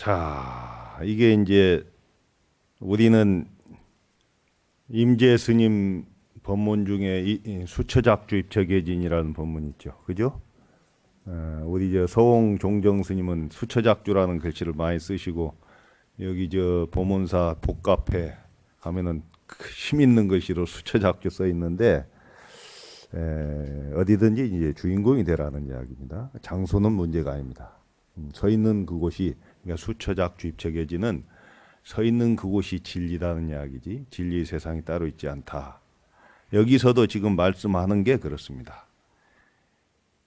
자, 이게 이제 우리는 임재 스님 법문 중에 이 수처작주 입처계진이라는 법문이 있죠. 그죠? 우리 저 서홍 종정 스님은 수처작주라는 글씨를 많이 쓰시고 여기 저 보문사 복가패 가면은 힘 있는 글씨로 수처작주 써 있는데 어디든지 이제 주인공이 되라는 이야기입니다. 장소는 문제가 아닙니다. 서 있는 그곳이 그러니까 수처작주 입처계진은 서 있는 그곳이 진리라는 이야기지 진리의 세상이 따로 있지 않다. 여기서도 지금 말씀하는 게 그렇습니다.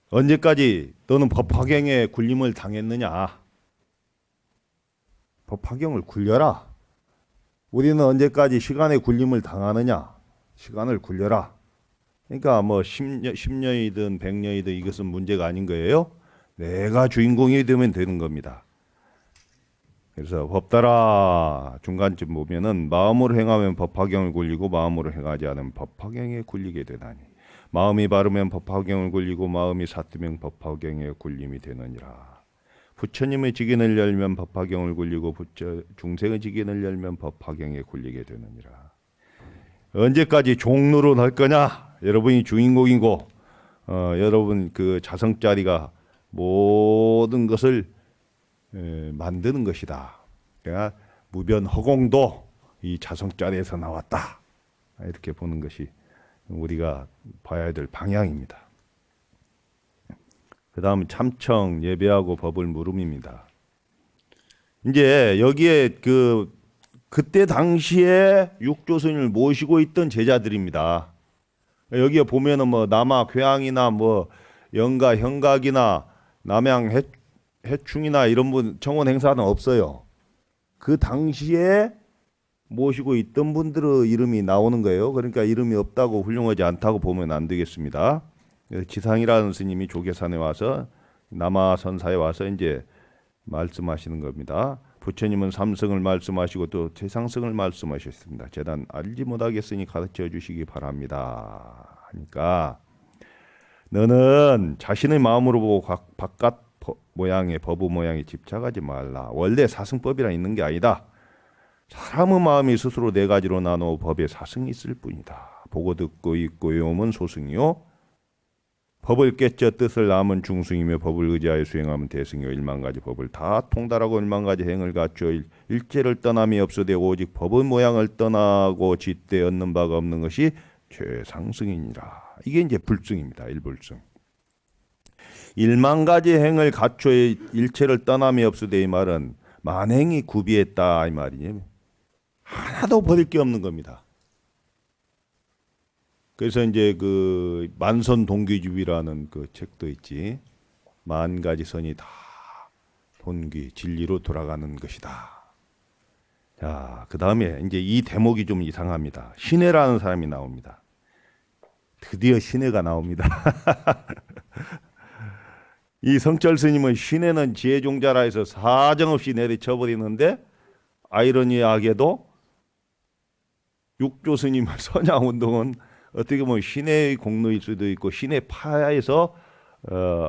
언제까지 너는 법화경에 굴림을 당했느냐? 법화경을 굴려라. 우리는 언제까지 시간에 굴림을 당하느냐? 시간을 굴려라. 그러니까 뭐 10년이든 100년이든 이것은 문제가 아닌 거예요. 내가 주인공이 되면 되는 겁니다. 그래서 법따라 중간쯤 보면은 마음으로 행하면 법화경을 굴리고 마음으로 행하지 않으면 법화경에 굴리게 되나니 마음이 바르면 법화경을 굴리고 마음이 사뜨면 법화경에 굴림이 되느니라. 부처님의 직인을 열면 법화경을 굴리고 중생의 직인을 열면 법화경에 굴리게 되느니라. 언제까지 종로로 할 거냐? 여러분이 주인공이고 여러분 그 자성자리가 모든 것을 만드는 것이다. 그러니까 무변허공도 이 자성자리에서 나왔다. 이렇게 보는 것이 우리가 봐야 될 방향입니다. 그 다음 참청 예배하고 법을 물음입니다. 이제 여기에 그때 당시에 육조스님을 모시고 있던 제자들입니다. 여기에 보면은 뭐 남아 괴양이나 뭐 영가 형각이나 남양 해충이나 이런 분 청원 행사는 없어요. 그 당시에 모시고 있던 분들의 이름이 나오는 거예요. 그러니까 이름이 없다고 훌륭하지 않다고 보면 안 되겠습니다. 지상이라는 스님이 조계산에 와서 남아선사에 와서 이제 말씀하시는 겁니다. 부처님은 삼성을 말씀하시고 또 최상승을 말씀하셨습니다. 재단 알지 못하겠으니 가르쳐 주시기 바랍니다. 하니까 너는 자신의 마음으로 보고 바깥 모양의 법의 모양에 집착하지 말라. 원래 사승법이라 있는 게 아니다. 사람의 마음이 스스로 네 가지로 나누어 법에 사승이 있을 뿐이다. 보고 듣고 있고 외우면 소승이요. 법을 깨쳐 뜻을 남은 중승이며 법을 의지하여 수행하면 대승이요. 10,000가지 법을 다 통달하고 10,000가지 행을 갖추어 일체를 떠남이 없으되 오직 법의 모양을 떠나고 짓되 얻는 바가 없는 것이 최상승이니라. 이게 이제 불승입니다. 일불승. 10,000가지 행을 갖추어 일체를 떠남이 없으되 이 말은 만행이 구비했다 이 말이니 하나도 버릴 게 없는 겁니다. 그래서 이제 그 만선동귀주의라는 그 책도 있지. 10,000가지 선이 다 본귀 진리로 돌아가는 것이다. 자, 그 다음에 이제 이 대목이 좀 이상합니다. 신해라는 사람이 나옵니다. 드디어 신해가 나옵니다. 이 성철 스님은 신해는 지혜종자라 해서 사정없이 내리쳐버리는데 아이러니하게도 육조 스님의 선양운동은 어떻게 보면 신의 공로일 수도 있고 신의 파에서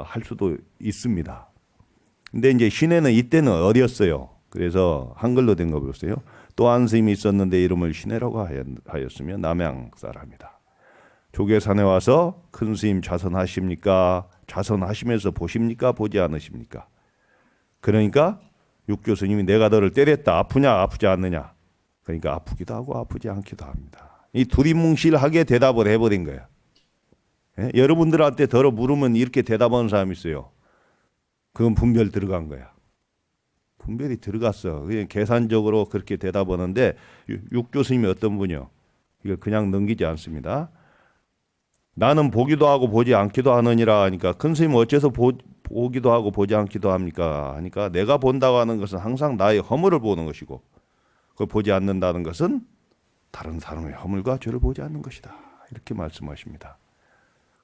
할 수도 있습니다. 근데 이제 신해는 이때는 어렸어요. 그래서 한글로 된 거 보세요. 또 한 스님이 있었는데 이름을 신해라고 하였으며 남양 사람이다. 조계산에 와서 큰 스님 좌선하십니까? 좌선하시면서 보십니까? 보지 않으십니까? 그러니까 육조 스님이 내가 너를 때렸다. 아프냐? 아프지 않느냐? 그러니까 아프기도 하고 아프지 않기도 합니다. 이 두리뭉실하게 대답을 해버린 거야. 예? 여러분들한테 더러 물으면 이렇게 대답하는 사람이 있어요. 그건 분별 들어간 거야. 분별이 들어갔어. 그냥 계산적으로 그렇게 대답하는데 육조 스님이 어떤 분이요? 이걸 그냥 넘기지 않습니다. 나는 보기도 하고 보지 않기도 하느니라 하니까 큰 스님은 어째서 보기도 하고 보지 않기도 합니까? 하니까 내가 본다고 하는 것은 항상 나의 허물을 보는 것이고 그걸 보지 않는다는 것은 다른 사람의 허물과 죄를 보지 않는 것이다. 이렇게 말씀하십니다.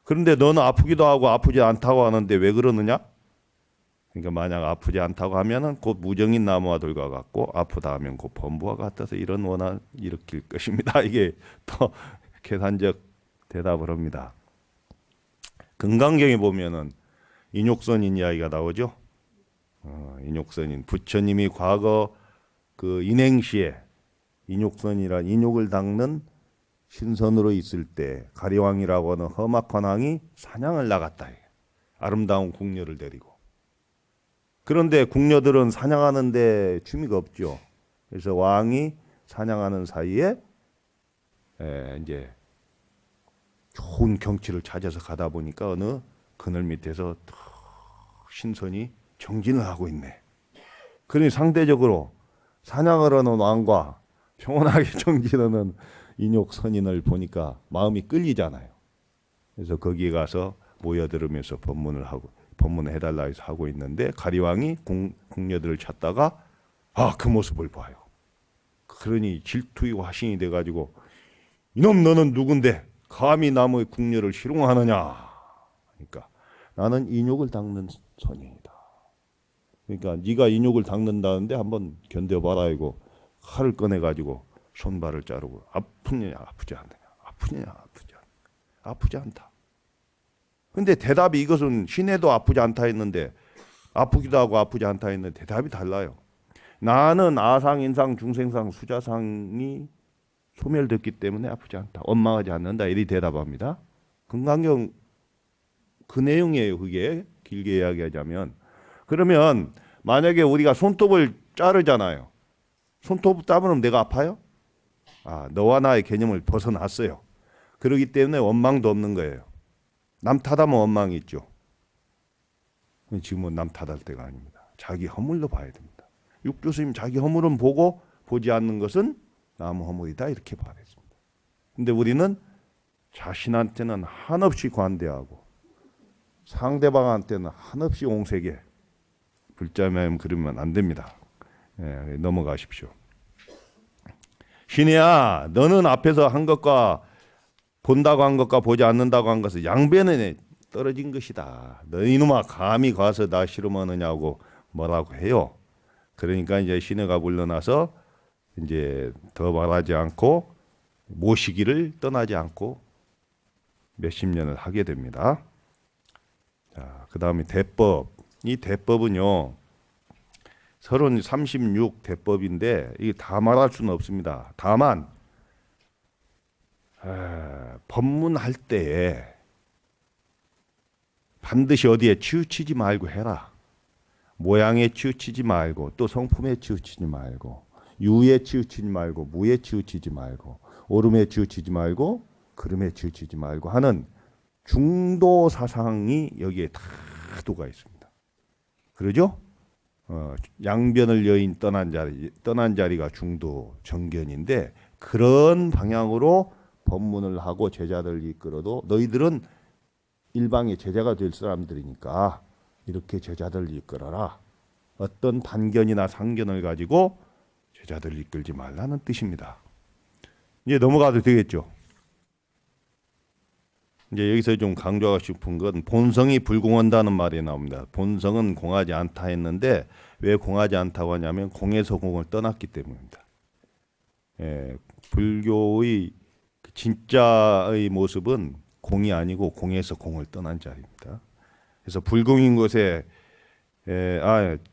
그런데 너는 아프기도 하고 아프지 않다고 하는데 왜 그러느냐? 그러니까 만약 아프지 않다고 하면은 곧 무정인 나무와 돌과 같고 아프다 하면 곧 범부와 같아서 이런 원한을 일으킬 것입니다. 이게 더 계산적 대답을 합니다. 금강경에 보면은 인욕선인 이야기가 나오죠. 인욕선인 부처님이 과거 그 인행시에 인욕선이라 인욕을 닦는 신선으로 있을 때 가리왕이라고 하는 험악한 왕이 사냥을 나갔다. 아름다운 궁녀를 데리고. 그런데 궁녀들은 사냥하는데 취미가 없죠. 그래서 왕이 사냥하는 사이에 이제 좋은 경치를 찾아서 가다 보니까 어느 그늘 밑에서 신선이 정진을 하고 있네. 그러니 상대적으로 사냥을 하는 왕과 평온하게 정진하는 인욕선인을 보니까 마음이 끌리잖아요. 그래서 거기에 가서 모여들으면서 법문을 해달라 해서 하고 있는데 가리왕이 궁녀들을 찾다가 그 모습을 봐요. 그러니 질투이고 화신이 돼가지고 이놈 너는 누군데 감히 남의 궁녀를 희롱하느냐. 그러니까 나는 인욕을 닦는 선인이다. 그러니까 네가 인욕을 닦는다는데 한번 견뎌봐라 이거 칼을 꺼내가지고 손발을 자르고 아프냐 아프지 않느냐 아프냐 아프지 않다. 근데 대답이 이것은 신에도 아프지 않다 했는데 아프기도 하고 아프지 않다 했는데 대답이 달라요. 나는 아상, 인상, 중생상, 수자상이 소멸됐기 때문에 아프지 않다. 원망하지 않는다. 이리 대답합니다. 금강경 그 내용이에요. 그게 길게 이야기하자면. 그러면 만약에 우리가 손톱을 자르잖아요. 손톱 따면 내가 아파요? 너와 나의 개념을 벗어났어요. 그렇기 때문에 원망도 없는 거예요. 남 탓하면 원망이 있죠. 지금은 남 탓할 때가 아닙니다. 자기 허물로 봐야 됩니다. 육조 스님 자기 허물은 보고 보지 않는 것은 남 허물이다 이렇게 말했습니다. 근데 우리는 자신한테는 한없이 관대하고 상대방한테는 한없이 옹색에 불자매임 그러면 안 됩니다. 넘어가십시오. 신이야, 너는 앞에서 한 것과 본다고 한 것과 보지 않는다고 한 것은 양변에 떨어진 것이다. 너 이놈아 감히 가서 나 실험하느냐고 뭐라고 해요. 그러니까 이제 신혜가 물러나서 이제 더 말하지 않고 모시기를 떠나지 않고 몇십 년을 하게 됩니다. 자, 그 다음에 대법. 이 대법은요, 36 대법인데 이게 다 말할 수는 없습니다. 다만 법문할 때에 반드시 어디에 치우치지 말고 해라. 모양에 치우치지 말고 또 성품에 치우치지 말고 유에 치우치지 말고 무에 치우치지 말고 오름에 치우치지 말고 그름에 치우치지 말고 하는 중도 사상이 여기에 다 도가 있습니다. 그러죠? 양변을 여인 떠난 자리가 중도 정견인데 그런 방향으로 법문을 하고 제자들을 이끌어도 너희들은 일방의 제자가 될 사람들이니까 이렇게 제자들을 이끌어라. 어떤 단견이나 상견을 가지고 제자들을 이끌지 말라는 뜻입니다. 이제 넘어가도 되겠죠. 이제 여기서 좀 강조하고 싶은 건 본성이 불공한다는 말이 나옵니다. 본성은 공하지 않다 했는데 왜 공하지 않다고 하냐면 공에서 공을 떠났기 때문입니다. 불교의 진짜의 모습은 공이 아니고 공에서 공을 떠난 자리입니다. 그래서 불공인 곳에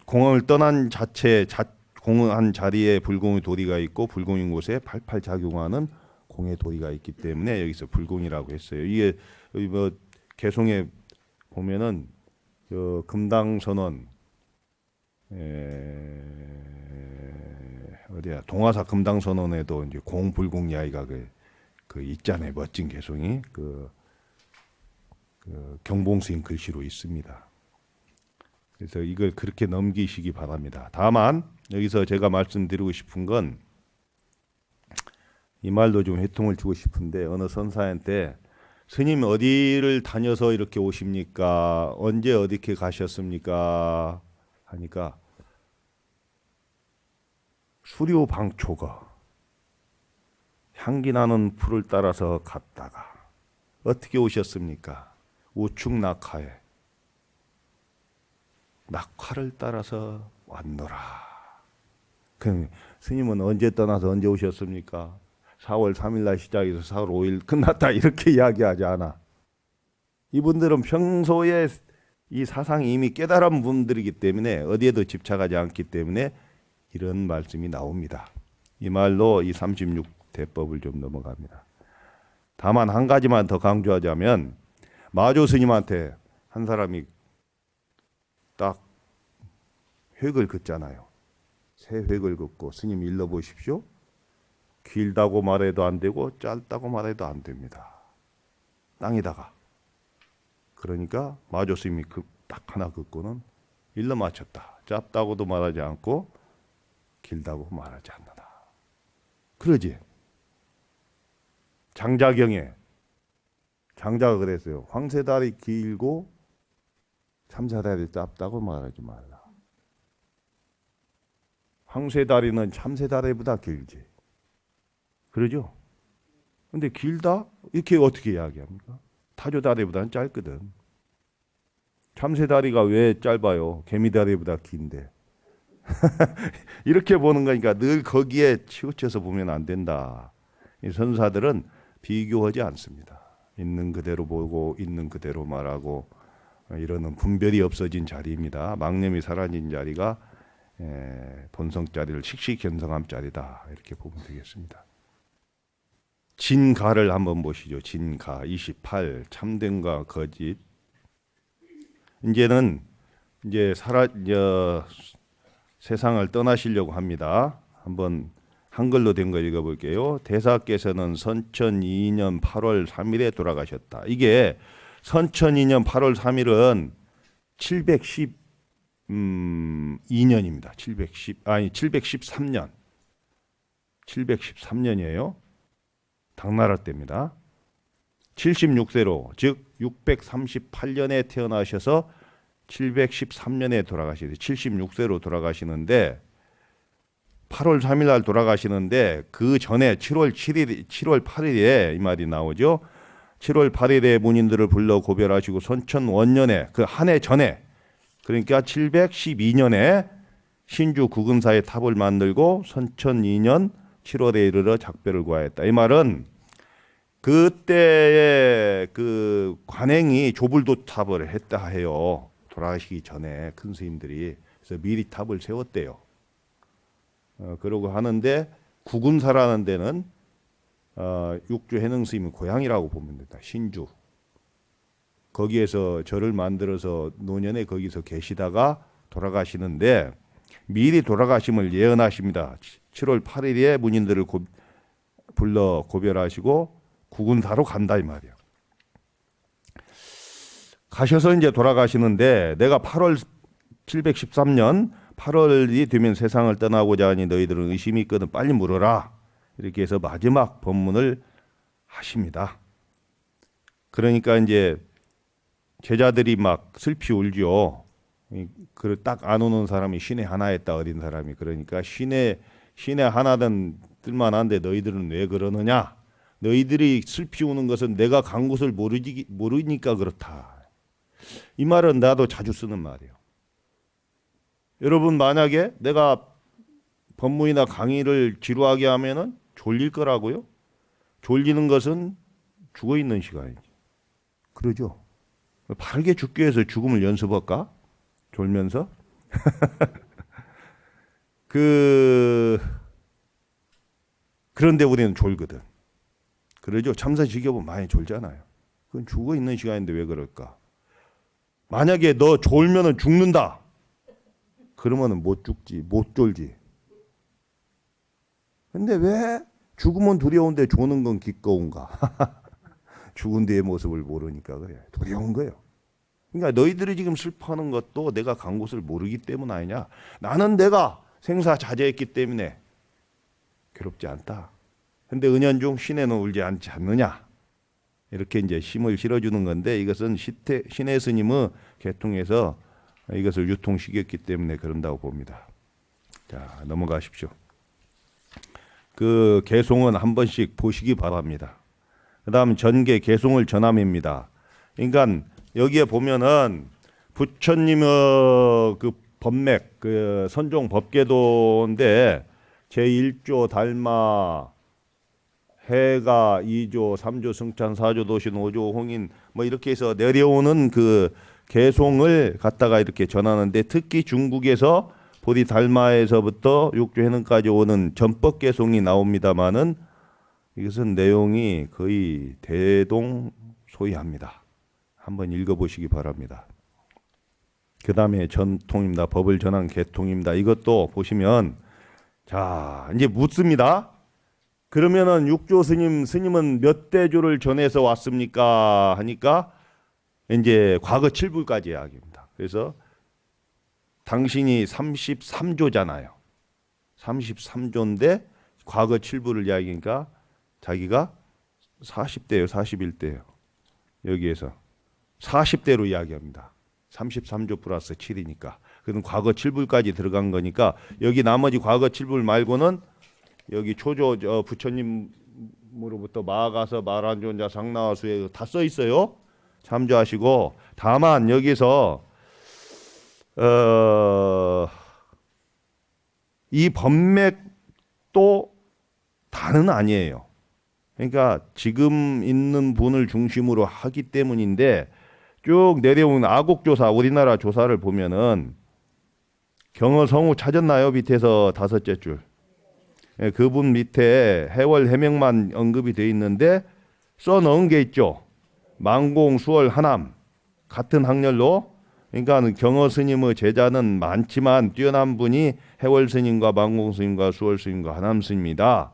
공을 떠난 공한 자리에 불공의 도리가 있고 불공인 곳에 팔팔 작용하는 공의 도리가 있기 때문에 여기서 불공이라고 했어요. 이게 뭐 개송에 보면은 금당선언 어디야 동화사 금당선언에도 이제 공불공 이야기가 그 있잖아요. 멋진 개송이 그 경봉스님 글씨로 있습니다. 그래서 이걸 그렇게 넘기시기 바랍니다. 다만 여기서 제가 말씀드리고 싶은 건 이 말도 좀 회통을 주고 싶은데 어느 선사한테 스님 어디를 다녀서 이렇게 오십니까? 언제 어디게 가셨습니까? 하니까 수료방초가 향기 나는 풀을 따라서 갔다가 어떻게 오셨습니까? 우측 낙하에 낙화를 따라서 왔노라. 그럼 스님은 언제 떠나서 언제 오셨습니까? 4월 3일 날 시작해서 4월 5일 끝났다 이렇게 이야기하지 않아. 이분들은 평소에 이 사상이 이미 깨달은 분들이기 때문에 어디에도 집착하지 않기 때문에 이런 말씀이 나옵니다. 이 말로 이 36대법을 좀 넘어갑니다. 다만 한 가지만 더 강조하자면 마조 스님한테 한 사람이 딱 획을 긋잖아요. 새 획을 긋고 스님 일러보십시오. 길다고 말해도 안 되고 짧다고 말해도 안 됩니다. 땅에다가. 그러니까 마조 스님이 딱 하나 긋고는 일러 맞췄다. 짧다고도 말하지 않고 길다고 말하지 않는다. 그러지. 장자경에 장자가 그랬어요. 황새다리 길고 참새다리 짧다고 말하지 말라. 황새다리는 참새다리보다 길지. 그러죠? 근데 길다? 이렇게 어떻게 이야기합니까? 타조다리보다는 짧거든. 참새다리가 왜 짧아요? 개미다리보다 긴데. 이렇게 보는 거니까 늘 거기에 치우쳐서 보면 안 된다. 이 선사들은 비교하지 않습니다. 있는 그대로 보고 있는 그대로 말하고 이러는 분별이 없어진 자리입니다. 망념이 사라진 자리가 본성 자리를 식식견성함 자리다. 이렇게 보면 되겠습니다. 진가를 한번 보시죠. 진가 28 참됨과 거짓. 이제는 이제 세상을 떠나시려고 합니다. 한번 한글로 된 거 읽어볼게요. 대사께서는 선천 2년 8월 3일에 돌아가셨다. 이게 선천 2년 8월 3일은 712년입니다. 713년. 713년이에요. 당나라 때입니다. 76세로 즉 638년에 태어나셔서 713년에 돌아가시죠. 76세로 돌아가시는데 8월 3일 날 돌아가시는데 그 전에 7월 8일에 이 말이 나오죠. 7월 8일에 문인들을 불러 고별하시고 선천 원년에 그 한 해 전에 그러니까 712년에 신주 구금사의 탑을 만들고 선천 2년 7월에 이르러 작별을 구하였다. 이 말은 그때의 그 관행이 조불도 탑을 했다 해요. 돌아가시기 전에 큰 스님들이 그래서 미리 탑을 세웠대요. 그러고 하는데 구금사라는 데는 육주 해능 스님의 고향이라고 보면 된다. 신주. 거기에서 절을 만들어서 노년에 거기서 계시다가 돌아가시는데 미리 돌아가심을 예언하십니다. 7월 8일에 문인들을 불러 고별하시고 구군사로 간다 이 말이야. 가셔서 이제 돌아가시는데 내가 713년 8월이 되면 세상을 떠나고자 하니 너희들은 의심이 있거든 빨리 물어라. 이렇게 해서 마지막 법문을 하십니다. 그러니까 이제 제자들이 막 슬피 울죠. 딱 안 오는 사람이 신의 하나였다 어린 사람이. 그러니까 신의 하나든 뜰만한데 너희들은 왜 그러느냐? 너희들이 슬피 우는 것은 내가 간 곳을 모르니까 그렇다. 이 말은 나도 자주 쓰는 말이에요. 여러분 만약에 내가 법문이나 강의를 지루하게 하면은 졸릴 거라고요? 졸리는 것은 죽어 있는 시간이지. 그러죠? 바르게 죽기 위해서 죽음을 연습할까? 졸면서? 그런데 우리는 졸거든. 그러죠? 참사 지겨보면 많이 졸잖아요. 그건 죽어 있는 시간인데 왜 그럴까? 만약에 너 졸면은 죽는다. 그러면은 못 죽지, 못 졸지. 근데 왜 죽으면 두려운데 조는 건 기꺼운가? 죽은 뒤의 모습을 모르니까 그래. 두려운 거예요. 그러니까 너희들이 지금 슬퍼하는 것도 내가 간 곳을 모르기 때문 아니냐? 나는 내가 생사자제했기 때문에 괴롭지 않다. 근데 은연중 신에는 울지 않지 않느냐? 이렇게 이제 심을 실어주는 건데 이것은 신의 스님의 계통에서 이것을 유통시켰기 때문에 그런다고 봅니다. 자, 넘어가십시오. 그 개송은 한 번씩 보시기 바랍니다. 그다음 전계 개송을 전함입니다. 그러니까 여기에 보면은 부처님의 그 법맥, 그 선종 법계도인데 제1조 달마 해가 2조, 3조 승찬, 4조 도신, 5조 홍인 뭐 이렇게 해서 내려오는 그 개송을 갖다가 이렇게 전하는데 특히 중국에서 보리달마에서부터 육조해능까지 오는 전법 개송이 나옵니다마는 이것은 내용이 거의 대동소이합니다. 한번 읽어보시기 바랍니다. 그 다음에 전통입니다. 법을 전한 개통입니다. 이것도 보시면 자 이제 묻습니다. 그러면은 육조 스님은 몇 대조를 전해서 왔습니까? 하니까 이제 과거 7부까지 이야기입니다. 그래서 당신이 33조잖아요. 33조인데 과거 7부를 이야기하니까 자기가 40대예요. 41대예요. 여기에서 40대로 이야기합니다. 33조 플러스 7이니까. 그건 과거 7부까지 들어간 거니까 여기 나머지 과거 7부 말고는 여기 초조 부처님으로부터 마가서 마란존자 상나와수에 다 써 있어요. 참조하시고 다만 여기서 이 법맥도 다는 아니에요. 그러니까 지금 있는 분을 중심으로 하기 때문인데 쭉 내려온 아곡조사 우리나라 조사를 보면은 경어성우 찾았나요? 밑에서 5째 줄. 그분 밑에 해월 해명만 언급이 되어 있는데 써넣은 게 있죠. 망공, 수월, 하남 같은 학렬로 그러니까 경어 스님의 제자는 많지만 뛰어난 분이 해월 스님과 망공 스님과 수월 스님과 하남 스님이다.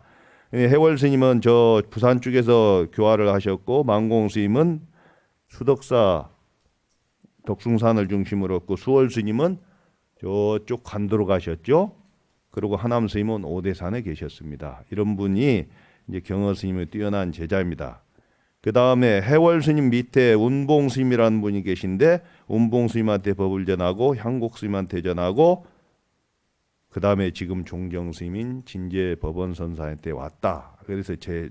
해월 스님은 저 부산 쪽에서 교화를 하셨고 망공 스님은 수덕사 덕숭산을 중심으로 했고 수월 스님은 저쪽 관도로 가셨죠. 그리고 하남 스님은 오대산에 계셨습니다. 이런 분이 이제 경어 스님의 뛰어난 제자입니다. 그 다음에 해월 스님 밑에 운봉 스님이라는 분이 계신데 운봉 스님한테 법을 전하고 향곡 스님한테 전하고 그 다음에 지금 종정 스님인 진제 법원 선사한테 왔다. 그래서 제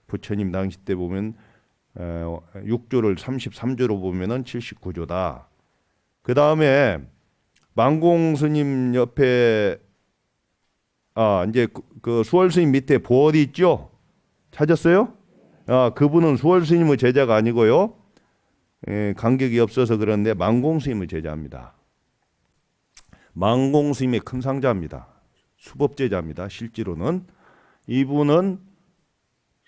부처님 당시 때 보면 6조를 33조로 보면은 79조다. 그 다음에 망공 스님 옆에 이제 그 수월 스님 밑에 보월이 있죠. 찾았어요? 그분은 수월 스님의 제자가 아니고요. 간격이 없어서 그런데 망공 스님의 제자입니다. 망공 스님의 큰 상자입니다. 수법 제자입니다. 실제로는 이분은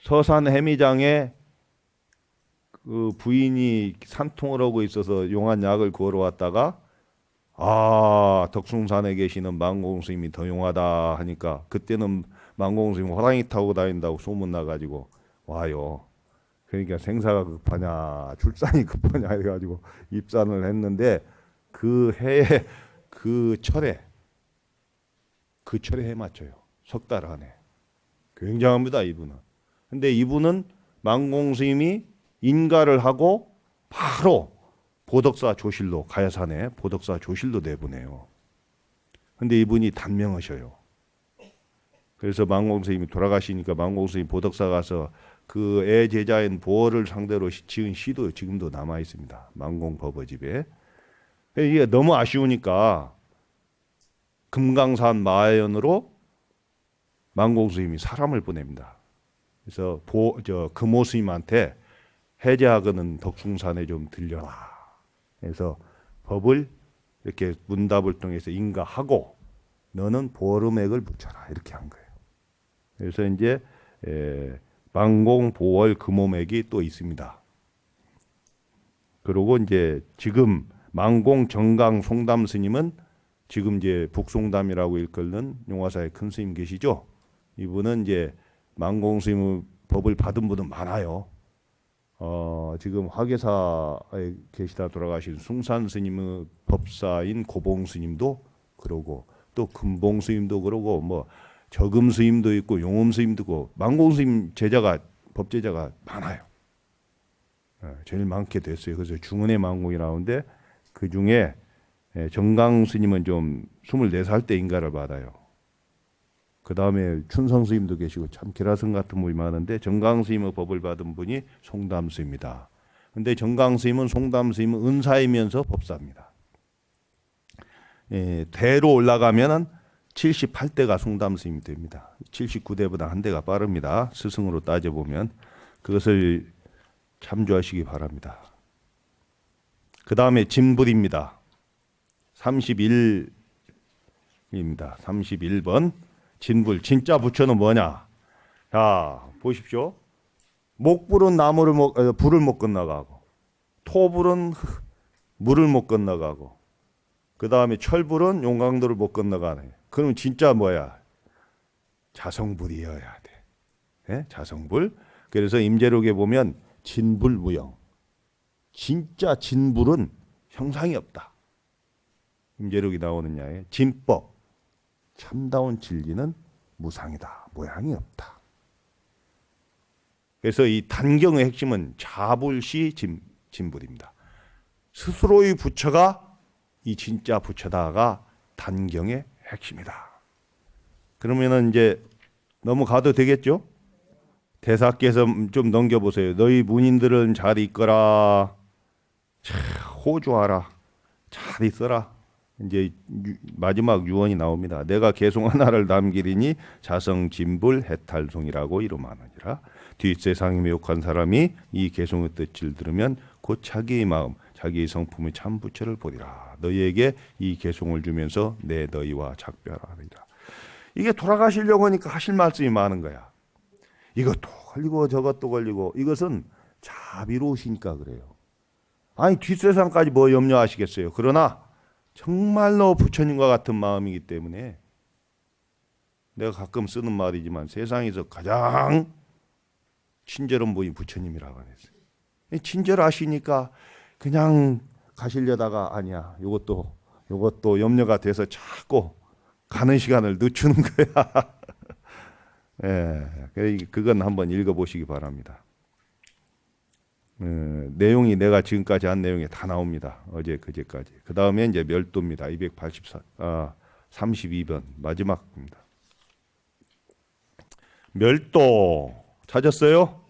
서산 해미장에 그 부인이 산통을 하고 있어서 용한 약을 구하러 왔다가 덕숭산에 계시는 망공 스님이 더 용하다 하니까 그때는 망공 스님 호랑이 타고 다닌다고 소문 나가지고 와요. 그러니까 생사가 급하냐 출산이 급하냐 해가지고 입산을 했는데 그 해에 그 철에 해 맞춰요. 석 달 안에. 굉장합니다 이분은. 근데 이분은 망공 스님이 인가를 하고 바로 보덕사 조실로 가야산에 보덕사 조실로 내보내요. 근데 이분이 단명하셔요. 그래서 망공 스님이 돌아가시니까 망공 스님 보덕사 가서 그 애 제자인 보어를 상대로 지은 시도 지금도 남아 있습니다. 망공 법어집에. 이게 너무 아쉬우니까 금강산 마하연으로 망공 스님이 사람을 보냅니다. 그래서 금오 스님한테 해제하거는 덕숭산에 좀 들려라. 그래서 법을 이렇게 문답을 통해서 인가하고 너는 보름액을 붙여라 이렇게 한 거예요. 그래서 이제 망공 보월 금오맥이 또 있습니다. 그리고 이제 지금 망공 정강 송담 스님은 지금 이제 북송담이라고 일컫는 용화사의 큰 스님 계시죠. 이분은 이제 망공 스님의 법을 받은 분은 많아요. 지금 화계사에 계시다 돌아가신 숭산 스님의 법사인 고봉 스님도 그러고 또 금봉 스님도 그러고 뭐 저금 스님도 있고 용음 스님도 있고 망공 스님 제자가 법제자가 많아요. 제일 많게 됐어요. 그래서 중은의 망공이 나오는데 그 중에 정강 스님은 좀 24살 때 인가를 받아요. 그 다음에 춘성 스님도 계시고 참 기라성 같은 분이 많은데 정강 스님의 법을 받은 분이 송담 스님입니다. 근데 정강 스님은 송담 스님은 은사이면서 법사입니다. 대로 올라가면은 78대가 송담 스님이 됩니다. 79대보다 한 대가 빠릅니다. 스승으로 따져보면 그것을 참조하시기 바랍니다. 그 다음에 진불입니다. 31입니다. 31번 진불. 진짜 부처는 뭐냐? 자, 보십시오. 목불은 불을 못 건너가고, 토불은 물을 못 건너가고, 그 다음에 철불은 용광도를 못 건너가네. 그러면 진짜 뭐야? 자성불이어야 돼. 네? 자성불. 그래서 임재록에 보면 진불무형. 진짜 진불은 형상이 없다. 임재록이 나오는 야에 진법. 참다운 진리는 무상이다. 모양이 없다. 그래서 이 단경의 핵심은 자불시 진불입니다. 스스로의 부처가 이 진짜 부처다가 단경의 핵심이다. 그러면은 이제 넘어가도 되겠죠? 대사께서 좀 넘겨보세요. 너희 문인들은 잘 있거라. 호주하라. 잘 있어라. 이제 마지막 유언이 나옵니다. 내가 개송 하나를 남기리니 자성 진불 해탈송이라고 이름하느니라. 뒷세상에 매혹한 사람이 이 개송의 뜻을 들으면 곧 자기의 마음, 자기의 성품의 참 부처를 보리라. 너희에게 이 개송을 주면서 내 너희와 작별하리라. 이게 돌아가시려고 하니까 하실 말씀이 많은 거야. 이것도 걸리고 저것도 걸리고. 이것은 자비로우시니까 그래요. 아니 뒷세상까지 뭐 염려하시겠어요. 그러나 정말로 부처님과 같은 마음이기 때문에 내가 가끔 쓰는 말이지만 세상에서 가장 친절한 분이 부처님이라고 했어요. 친절하시니까 그냥 가시려다가 아니야. 요것도 염려가 돼서 자꾸 가는 시간을 늦추는 거야. 예, 그건 한번 읽어보시기 바랍니다. 내용이 내가 지금까지 한 내용이 다 나옵니다. 어제 그제까지. 그 다음에 이제 멸도입니다. 32번 마지막입니다. 멸도 찾았어요?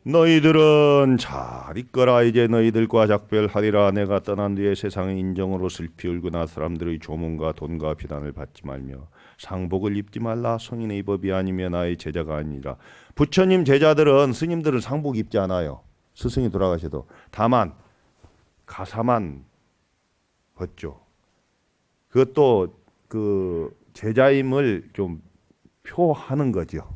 너희들은 잘 있거라. 이제 너희들과 작별하리라. 내가 떠난 뒤에 세상의 인정으로 슬피 울거나 사람들의 조문과 돈과 비난을 받지 말며 상복을 입지 말라. 성인의 법이 아니면 나의 제자가 아니라. 부처님 제자들은 스님들은 상복 입지 않아요. 스승이 돌아가셔도. 다만 가사만 벗죠. 그것도 그 제자임을 좀 표하는 거죠.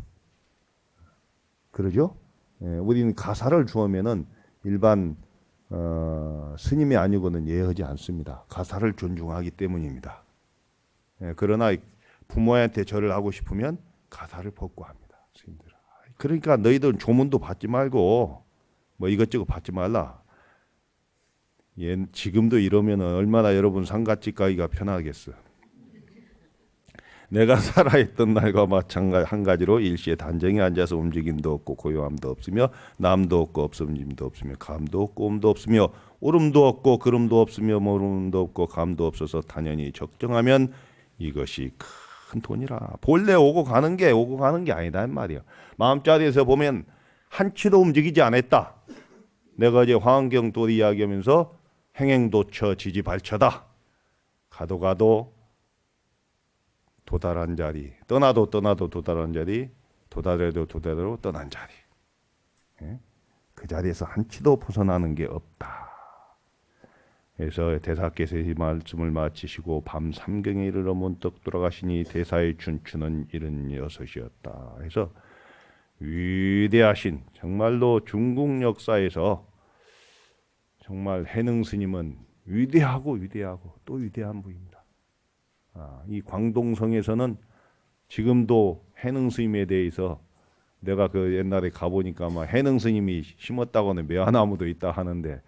그러죠? 예, 우리는 가사를 주으면은 일반 스님이 아니고는 예하지 않습니다. 가사를 존중하기 때문입니다. 예, 그러나 부모한테 절을 하고 싶으면 가사를 벗고 합니다. 스님들은. 그러니까 너희들은 조문도 받지 말고 뭐 이것저것 받지 말라. 지금도 이러면 얼마나 여러분 상가집 가기가 편하겠어. 내가 살아있던 날과 한 가지로 일시에 단정히 앉아서 움직임도 없고 고요함도 없으며 남도 없고 없음짐도 없으며 감도 없고 음도 없으며 오름도 없고 그름도 없으며 모름도 없고 감도 없어서 단연히 적정하면 이것이 큰 돈이라. 본래 오고 가는 게 아니다 이 말이야. 마음자리에서 보면 한치도 움직이지 않았다. 내가 이제 화엄경도 이야기하면서 행행도처 지지발처다. 가도 도달한 자리, 떠나도 도달한 자리, 도달해도 떠난 자리. 예? 그 자리에서 한치도 벗어나는 게 없다. 그래서 대사께서 이 말씀을 마치시고 밤 3경에 이르러 문득 돌아가시니 대사의 춘추는 76이었다. 그래서 위대하신 정말로 중국 역사에서 정말 해능 스님은 위대하고 또 위대한 분입니다. 이 광동성에서는 지금도 해능 스님에 대해서 내가 그 옛날에 가보니까 아마 해능 스님이 심었다고는 매화나무도 있다 하는데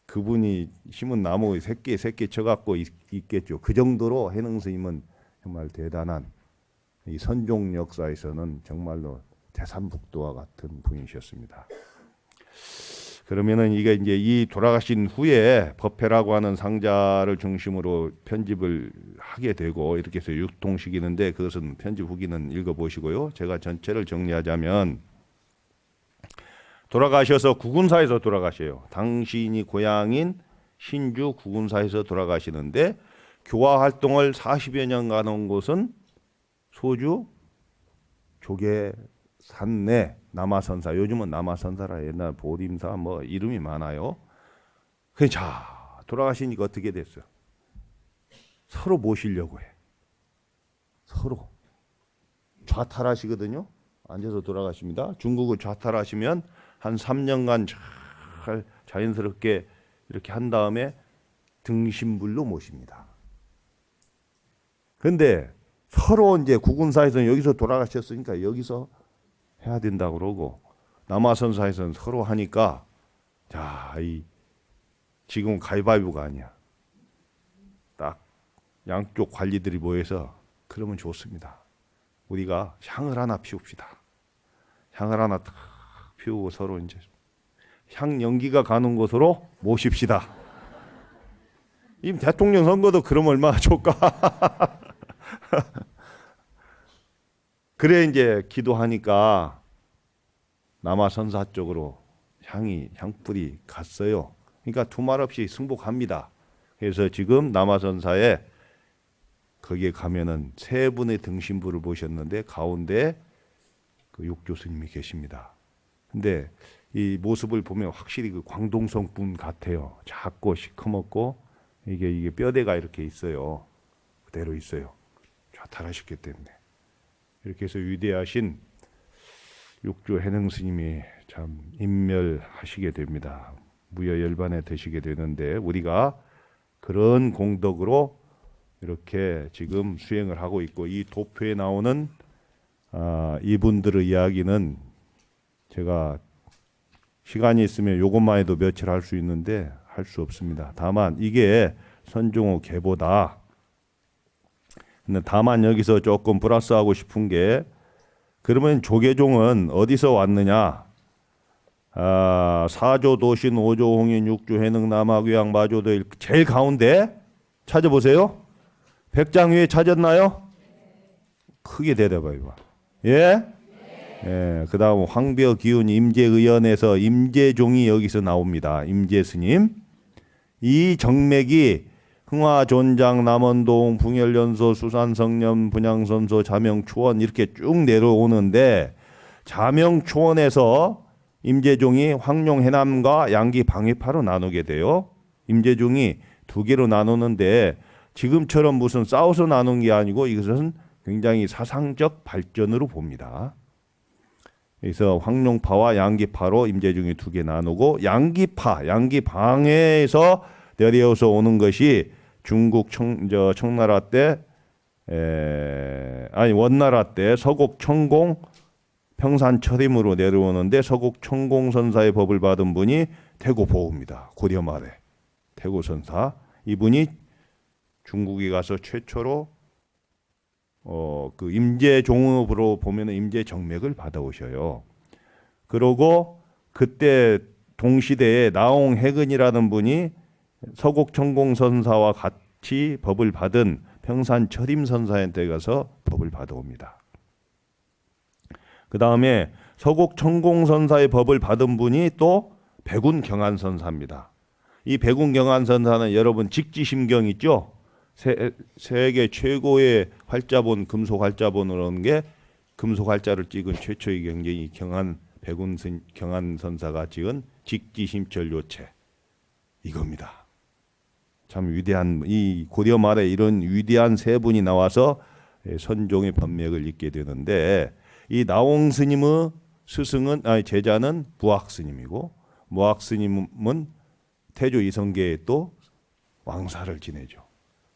그분이 심은 나무 새끼 쳐갖고 있겠죠. 그 정도로 해능 스님은 정말 대단한 이 선종 역사에서는 정말로 태산북도와 같은 분이셨습니다. 그러면은 이게 이제 이 돌아가신 후에 법회라고 하는 상자를 중심으로 편집을 하게 되고 이렇게 해서 유통시키는데 그것은 편집 후기는 읽어보시고요. 제가 전체를 정리하자면 돌아가셔서 구군사에서 돌아가셔요. 당신이 고향인 신주 구군사에서 돌아가시는데 교화 활동을 40여 년간 한 곳은 소주 조계산 내 남아선사, 요즘은 남아선사라 옛날 보림사 뭐 이름이 많아요. 자, 돌아가시니까 어떻게 됐어요? 서로 모시려고 해. 서로 좌탈하시거든요. 앉아서 돌아가십니다. 중국을 좌탈하시면 한 3년간 잘 자연스럽게 이렇게 한 다음에 등신불로 모십니다. 그런데 서로 이제 국군사에서는 여기서 돌아가셨으니까 여기서 해야 된다 그러고, 남아선사에서는 서로 하니까, 자, 지금 가위바위보가 아니야. 딱 양쪽 관리들이 모여서 그러면 좋습니다. 우리가 향을 하나 피웁시다. 향을 하나 딱 피우고 서로 이제 향 연기가 가는 곳으로 모십시다. 이 대통령 선거도 그럼 얼마나 좋을까? 그래 이제 기도하니까 남아선사 쪽으로 향불이 갔어요. 그러니까 두말 없이 승복합니다. 그래서 지금 남아선사에 거기에 가면은 세 분의 등신부를 보셨는데 가운데 그 육조 스님이 계십니다. 근데 이 모습을 보면 확실히 그 광동성 분 같아요. 작고 시커멓고 이게 뼈대가 이렇게 있어요. 그대로 있어요. 좌탈하셨기 때문에. 이렇게 해서 위대하신 육조 해능 스님이 참 인멸하시게 됩니다. 무여열반에 드시게 되는데, 우리가 그런 공덕으로 이렇게 지금 수행을 하고 있고, 이 도표에 나오는 이분들의 이야기는 제가 시간이 있으면 요것만 해도 며칠 할 수 있는데 할 수 없습니다. 다만 이게 선종호 계보다. 근데 다만 여기서 조금 플러스하고 싶은 게, 그러면 조계종은 어디서 왔느냐? 사조 도신 오조 홍인 육조 해능 남하귀양 마조도 제일 가운데 찾아보세요. 백장 위에 찾았나요? 크게 대답해봐. 예? 예. 그다음 황벼 기운 임재의연에서 임재종이 여기서 나옵니다. 임재스님. 이 정맥이 흥화존장 남원동 붕열연소 수산성념 분양선소 자명초원 이렇게 쭉 내려오는데, 자명초원에서 임재종이 황룡해남과 양기 방위파로 나누게 돼요. 임재종이 두 개로 나누는데, 지금처럼 무슨 싸워서 나눈 게 아니고 이것은 굉장히 사상적 발전으로 봅니다. 그래서 황룡파와 양기파로 임재종이 두 개 나누고, 양기파, 양기방해에서 내려서 오는 것이 중국 청나라 때, 원나라 때 서곡 청공 평산 철임으로 내려오는데, 서곡 청공 선사의 법을 받은 분이 태고 보우입니다. 고려 말에 태고 선사, 이분이 중국에 가서 최초로 그 임재종업으로 보면은 임재정맥을 받아오셔요. 그러고 그때 동시대에 나홍해근이라는 분이 서곡천공선사와 같이 법을 받은 평산철임선사한테 가서 법을 받아옵니다. 그 다음에 서곡천공선사의 법을 받은 분이 또 백운경안선사입니다. 이 백운경안선사는 여러분 직지심경 있죠? 세계 최고의 활자본, 금속 활자본으로 하는 게, 금속 활자를 찍은 최초의 경전이 경안선사가 찍은 직지심철 요체, 이겁니다. 참 위대한, 이 고려 말에 이런 위대한 세 분이 나와서 선종의 법맥을 잇게 되는데, 이 나홍 스님의 스승은, 제자는 부학 스님이고, 무학 스님은 태조 이성계에 또 왕사를 지내죠.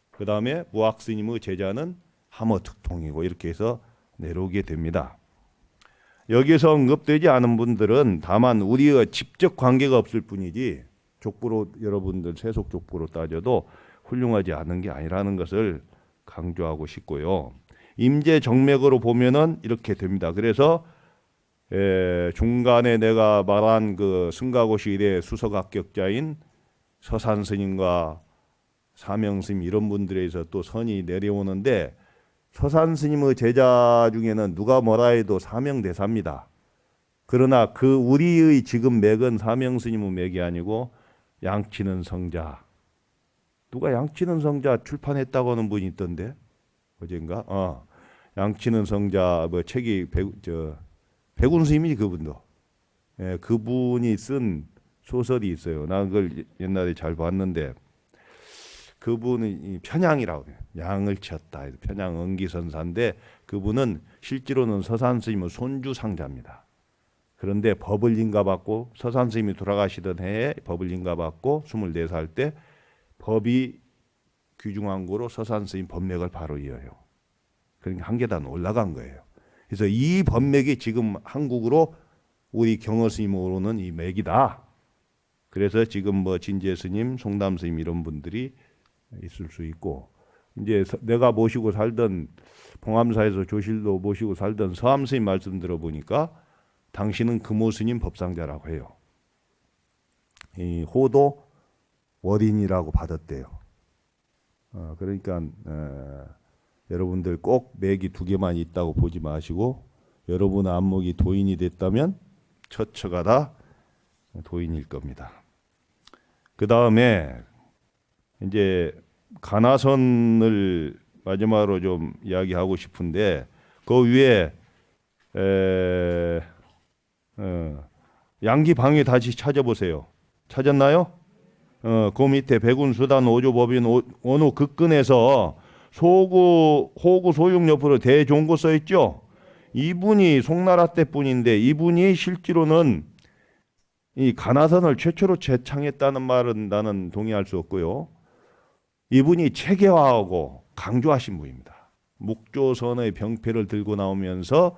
그 다음에 무학 스님의 제자는 함어특통이고, 이렇게 해서 내려오게 됩니다. 여기서 언급되지 않은 분들은 다만 우리가 직접 관계가 없을 뿐이지, 족보로 여러분들 세속 족보로 따져도 훌륭하지 않은 게 아니라는 것을 강조하고 싶고요. 임재 정맥으로 보면은 이렇게 됩니다. 그래서 중간에 내가 말한 그 승가고시일의 수석 합격자인 서산 스님과 사명 스님 이런 분들에서 또 선이 내려오는데, 서산 스님의 제자 중에는 누가 뭐라 해도 사명대사입니다. 그러나 그 우리의 지금 맥은 사명 스님의 맥이 아니고 양치는 성자, 누가 양치는 성자 출판했다고 하는 분이 있던데 어젠가, 양치는 성자 뭐 책이 백운 스님이 그분도, 그분이 쓴 소설이 있어요. 나 그걸 옛날에 잘 봤는데 그분은 이 편양이라고 해요. 양을 치었다. 편양 응기선사인데 그분은 실제로는 서산 스님의 손주 상자입니다. 그런데 법을 인가받고 서산 스님이 돌아가시던 해에 법을 인가받고 24살 때 법이 귀중한 거로 서산 스님 법맥을 바로 이어요. 그러니까 한 계단 올라간 거예요. 그래서 이 법맥이 지금 한국으로 우리 경허 스님 오르는 이 맥이다. 그래서 지금 뭐 진재 스님, 송담 스님 이런 분들이 있을 수 있고 이제 내가 모시고 살던 봉암사에서 조실로 모시고 살던 서암 스님 말씀 들어보니까 당신은 금호 스님 법상자라고 해요. 이 호도 월인이라고 받았대요. 그러니까 여러분들 꼭 맥이 두 개만 있다고 보지 마시고 여러분 안목이 도인이 됐다면 처처가 다 도인일 겁니다. 그 다음에 이제 가나선을 마지막으로 좀 이야기하고 싶은데 그 위에 양기방위 다시 찾아보세요. 찾았나요? 그 밑에 백운수단 오조법인 원호 극근에서 호구 소육 옆으로 대종고 써 있죠. 이분이 송나라 때 분인데 이분이 실제로는 이 가나선을 최초로 재창했다는 말은 나는 동의할 수 없고요. 이분이 체계화하고 강조하신 분입니다. 묵조선의 병폐를 들고 나오면서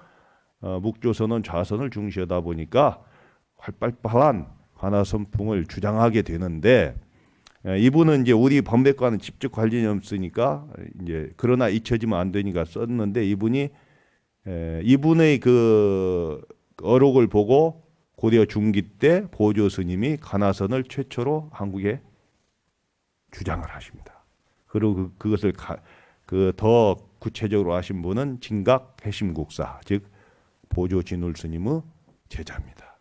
묵조선은 좌선을 중시하다 보니까 활발한 가나선풍을 주장하게 되는데 이분은 이제 우리 법맥과는 직접 관련이 없으니까 이제 그러나 잊혀지면 안 되니까 썼는데 이분이 이분의 그 어록을 보고 고려 중기 때 보조 스님이 가나선을 최초로 한국에 주장을 하십니다. 그리고 그것을 더 구체적으로 하신 분은 진각 해심국사 즉 보조 진울 스님의 제자입니다.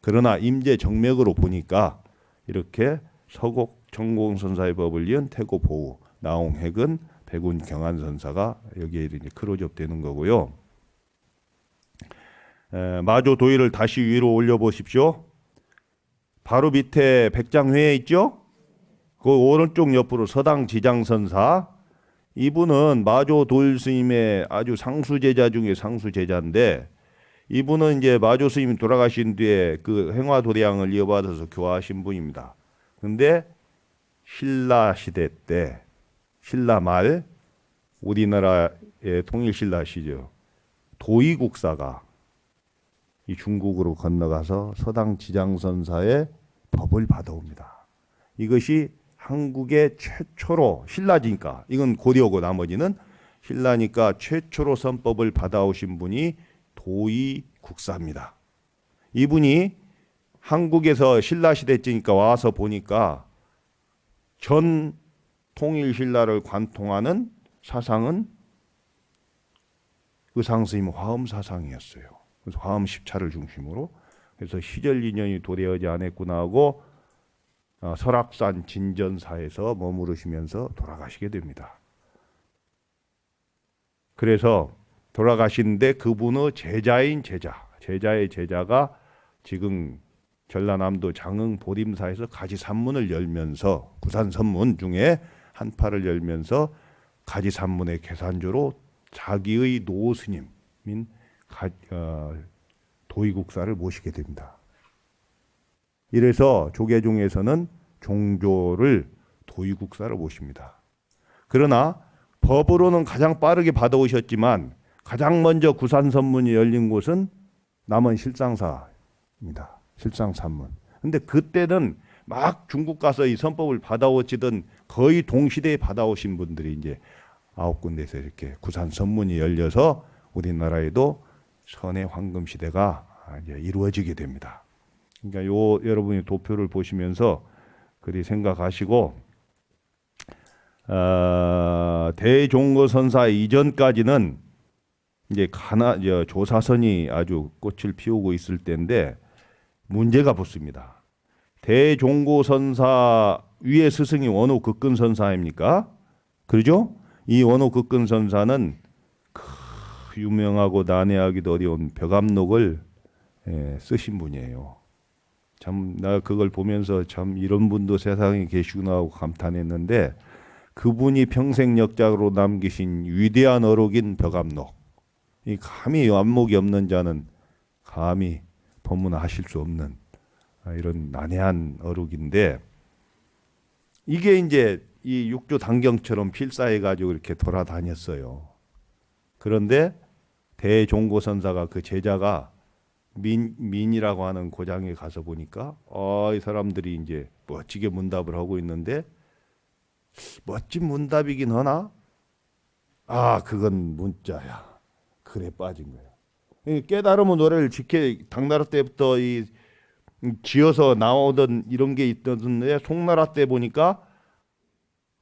그러나 임제 정맥으로 보니까 이렇게 서곡 정공선사의 법을 이은 태고 보우 나홍핵은 백운 경안선사가 여기에 이제 크로즈업되는 거고요. 마조 도의를 다시 위로 올려 보십시오. 바로 밑에 백장회에 있죠? 그 오른쪽 옆으로 서당 지장선사 이분은 마조 도일 스님의 아주 상수제자 중에 상수제자인데 이분은 이제 마조 스님이 돌아가신 뒤에 그 행화도량을 이어받아서 교화하신 분입니다. 근데 신라 시대 때 신라 말 우리나라의 통일신라 시죠. 도의국사가 이 중국으로 건너가서 서당 지장선사의 법을 받아옵니다. 이것이 한국의 최초로 신라니까 이건 고려고 나머지는 신라니까 최초로 선법을 받아오신 분이 도의국사입니다. 이분이 한국에서 신라시대쯤이니까 와서 보니까 전 통일신라를 관통하는 사상은 의상스님 화엄사상이었어요. 그래서 화엄 10차를 중심으로 그래서 시절 인연이 도래하지 않았구나 하고 설악산 진전사에서 머무르시면서 돌아가시게 됩니다. 그래서 돌아가시는데 그분의 제자인 제자의 제자가 지금 전라남도 장흥 보림사에서 가지산문을 열면서 구산선문 중에 한 파를 열면서 가지산문의 계산조로 자기의 노스님인 도의국사를 모시게 됩니다. 이래서 조계종에서는 종조를 도의국사로 모십니다. 그러나 법으로는 가장 빠르게 받아오셨지만 가장 먼저 구산선문이 열린 곳은 남원 실상사입니다. 실상산문. 근데 그때는 막 중국 가서 이 선법을 받아오시던 거의 동시대에 받아오신 분들이 이제 9군데에서 이렇게 구산선문이 열려서 우리나라에도 선의 황금 시대가 이제 이루어지게 됩니다. 그러니까 여러분이 도표를 보시면서 그리 생각하시고 대종거선사 이전까지는 이제 조사선이 아주 꽃을 피우고 있을 때인데 문제가 붙습니다. 대종고선사 위에 스승이 원호 극근선사입니까? 그러죠? 이 원호 극근선사는 유명하고 난해하기도 어려운 벽암록을 쓰신 분이에요. 참 나 그걸 보면서 참 이런 분도 세상에 계시구나 하고 감탄했는데 그분이 평생 역작으로 남기신 위대한 어록인 벽암록. 이 감히 안목이 없는 자는 감히 법문하실 수 없는 이런 난해한 어록인데 이게 이제 이 육조 단경처럼 필사해 가지고 이렇게 돌아다녔어요. 그런데 대종고선사가 그 제자가 민이라고 하는 고장에 가서 보니까 이 사람들이 이제 멋지게 문답을 하고 있는데 멋진 문답이긴 하나 그건 문자야. 그래 빠진 거야. 깨달음은 노래를 당나라 때부터 이 지어서 나오던 이런 게 있던데 송나라 때 보니까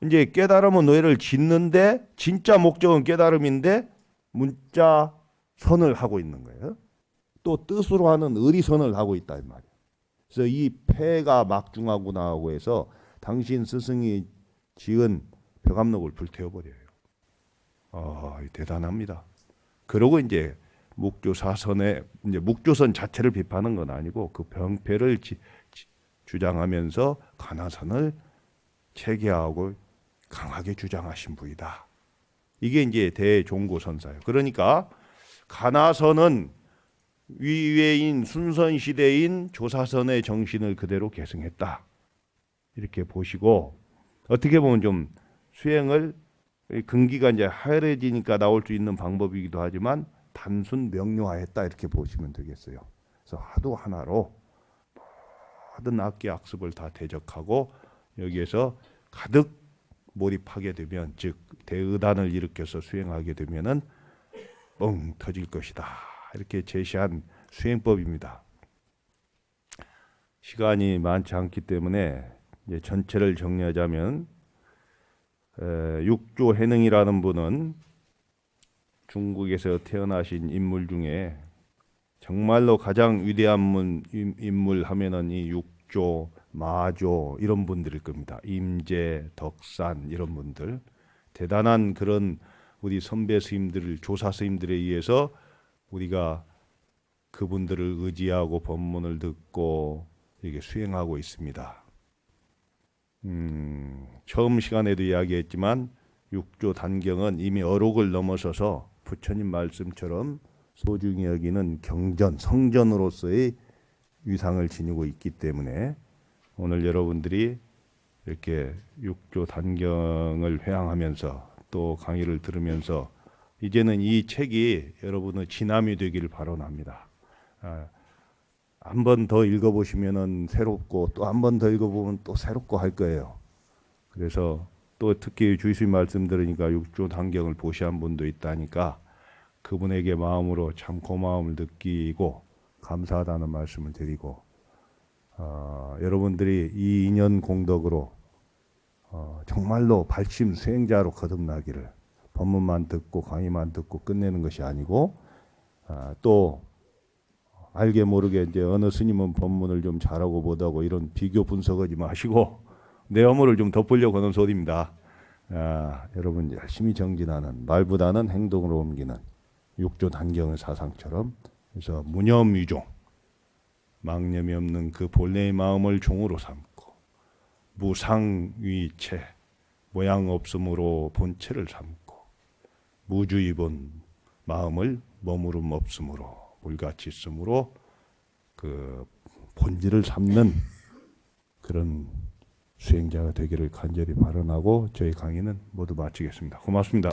이제 깨달음은 노래를 짓는데 진짜 목적은 깨달음인데 문자 선을 하고 있는 거예요. 또 뜻으로 하는 의리선을 하고 있다 이 말이에요. 그래서 이 폐가 막중하구나 해서 당신 스승이 지은 벽암록을 불태워버려요. 대단합니다. 그러고 이제 묵조사선의 이제 묵조선 자체를 비판한 건 아니고 그 병폐를 주장하면서 가나선을 체계하고 강하게 주장하신 분이다. 이게 이제 대종고선사예요. 그러니까 가나선은 위외인 순선 시대인 조사선의 정신을 그대로 계승했다. 이렇게 보시고 어떻게 보면 좀 수행을 근기가 이제 하열해지니까 나올 수 있는 방법이기도 하지만 단순 명료화했다 이렇게 보시면 되겠어요. 그래서 하도 하나로 모든 악기 악습을 다 대적하고 여기에서 가득 몰입하게 되면 즉 대의단을 일으켜서 수행하게 되면은 뻥 터질 것이다. 이렇게 제시한 수행법입니다. 시간이 많지 않기 때문에 이제 전체를 정리하자면 육조 해능이라는 분은 중국에서 태어나신 인물 중에 정말로 가장 위대한 인물 하면은 이 육조, 마조 이런 분들일 겁니다. 임재, 덕산 이런 분들 대단한 그런 우리 선배 스님들, 조사 스님들에 의해서 우리가 그분들을 의지하고 법문을 듣고 이게 수행하고 있습니다. 처음 시간에도 이야기했지만 육조 단경은 이미 어록을 넘어서서 부처님 말씀처럼 소중히 여기는 경전, 성전으로서의 위상을 지니고 있기 때문에 오늘 여러분들이 이렇게 육조 단경을 회항하면서 또 강의를 들으면서 이제는 이 책이 여러분의 지남이 되기를 바라옵니다. 한 번 더 읽어보시면은 새롭고 또 한 번 더 읽어보면 또 새롭고 할 거예요. 그래서 또 특히 주의스님 말씀 들으니까 육조 단경을 보시한 분도 있다니까 그분에게 마음으로 참 고마움을 느끼고 감사하다는 말씀을 드리고 여러분들이 이 인연 공덕으로 정말로 발심 수행자로 거듭나기를 법문만 듣고 강의만 듣고 끝내는 것이 아니고 또 알게 모르게 이제 어느 스님은 법문을 좀 잘하고 못하고 이런 비교 분석하지 마시고 내 업무를 좀 덮으려고 하는 소리입니다. 여러분 열심히 정진하는 말보다는 행동으로 옮기는 육조 단경의 사상처럼 그래서 무념위종 망념이 없는 그 본래의 마음을 종으로 삼고 무상위체 모양 없음으로 본체를 삼고 무주의본 마음을 머무름 없음으로 물같이 있음으로 그 본질을 삼는 그런 수행자가 되기를 간절히 발언하고 저희 강의는 모두 마치겠습니다. 고맙습니다.